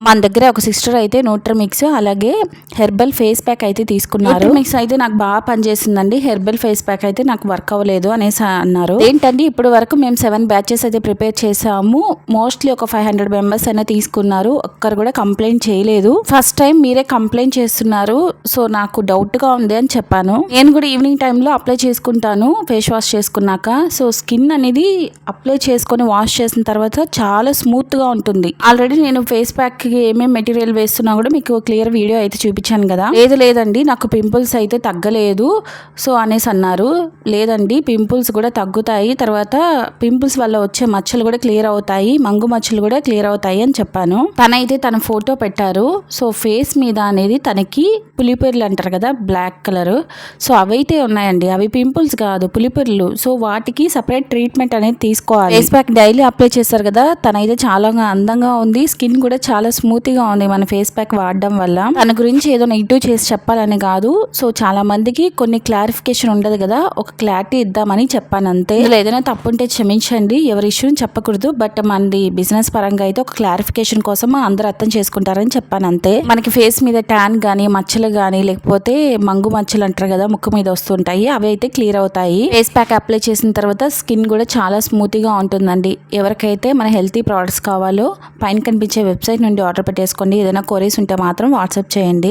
మన దగ్గర ఒక సిస్టర్ అయితే న్యూట్రిమిక్స్ అలాగే హెర్బల్ ఫేస్ ప్యాక్ అయితే తీసుకున్నారు. న్యూట్రిమిక్స్ అయితే నాకు బాగా పనిచేసిందండి, హెర్బల్ ఫేస్ ప్యాక్ అయితే నాకు వర్క్ అవ్వలేదు అనేసి అన్నారు. ఏంటండి ఇప్పటి వరకు మేము 7 బ్యాచెస్ అయితే ప్రిపేర్ చేసాము. మోస్ట్లీ ఒక 500 మెంబర్స్ అయినా తీసుకున్నారు. ఒక్కరు కూడా కంప్లైంట్ చేయలేదు. ఫస్ట్ టైం మీరే కంప్లైంట్ చేస్తున్నారు, సో నాకు డౌట్ గా ఉంది అని చెప్పాను. నేను కూడా ఈవినింగ్ టైంలో అప్లై చేసుకుంటాను ఫేస్ వాష్ చేసుకున్నాక. సో స్కిన్ అనేది అప్లై చేసుకొని వాష్ చేసిన తర్వాత చాలా స్మూత్ గా ఉంటుంది. ఆల్రెడీ నేను ఫేస్ ప్యాక్ ఏమేమి మెటీరియల్ వేస్తున్నా కూడా మీకు క్లియర్ వీడియో అయితే చూపించాను కదా. లేదండి నాకు పింపుల్స్ అయితే తగ్గలేదు సో అనేసి అన్నారు. లేదండి పింపుల్స్ కూడా తగ్గుతాయి, తర్వాత పింపుల్స్ వల్ల వచ్చే మచ్చలు కూడా క్లియర్ అవుతాయి, మంగు మచ్చలు కూడా క్లియర్ అవుతాయి అని చెప్పాను. తనైతే తన ఫోటో పెట్టారు. సో ఫేస్ మీద అనేది తనకి పులిపిర్లు అంటారు కదా బ్లాక్ కలర్, సో అవైతే ఉన్నాయండి. అవి పింపుల్స్ కాదు పులిపిర్లు. సో వాటికి సపరేట్ ట్రీట్మెంట్ అనేది తీసుకోవాలి. ఫేస్ ప్యాక్ డైలీ అప్లై చేస్తారు కదా, తనైతే చాలా అందంగా ఉంది, స్కిన్ కూడా చాలా స్మూత్గా ఉంది మన ఫేస్ ప్యాక్ వాడడం వల్ల. తన గురించి ఏదో నెగిటివ్ చేసి చెప్పాలని కాదు, సో చాలా మందికి కొన్ని క్లారిఫికేషన్ ఉండదు కదా, ఒక క్లారిటీ ఇద్దామని చెప్పాను అంతే. ఇందులో ఏదైనా తప్పు ఉంటే క్షమించండి, ఎవరి ఇష్యూని చెప్పకూడదు, బట్ మనది బిజినెస్ పరంగా అయితే ఒక క్లారిఫికేషన్ కోసం అందరూ అర్థం చేసుకుంటారని చెప్పాను అంతే. మనకి ఫేస్ మీద ట్యాన్ కానీ మచ్చలు కానీ లేకపోతే మంగు మచ్చలు అంటారు కదా ముక్కు మీద వస్తుంటాయి, అవి అయితే క్లియర్ అవుతాయి. ఫేస్ ప్యాక్ అప్లై చేసిన తర్వాత స్కిన్ కూడా చాలా స్మూత్గా ఉంటుందండి. ఎవరికైతే మన హెల్తీ ప్రోడక్ట్స్ కావాలో పైన కనిపించే వెబ్సైట్ నుండి ఆర్డర్ పెట్టేసుకోండి. ఏదైనా క్వరీస్ ఉంటే మాత్రం వాట్సాప్ చేయండి.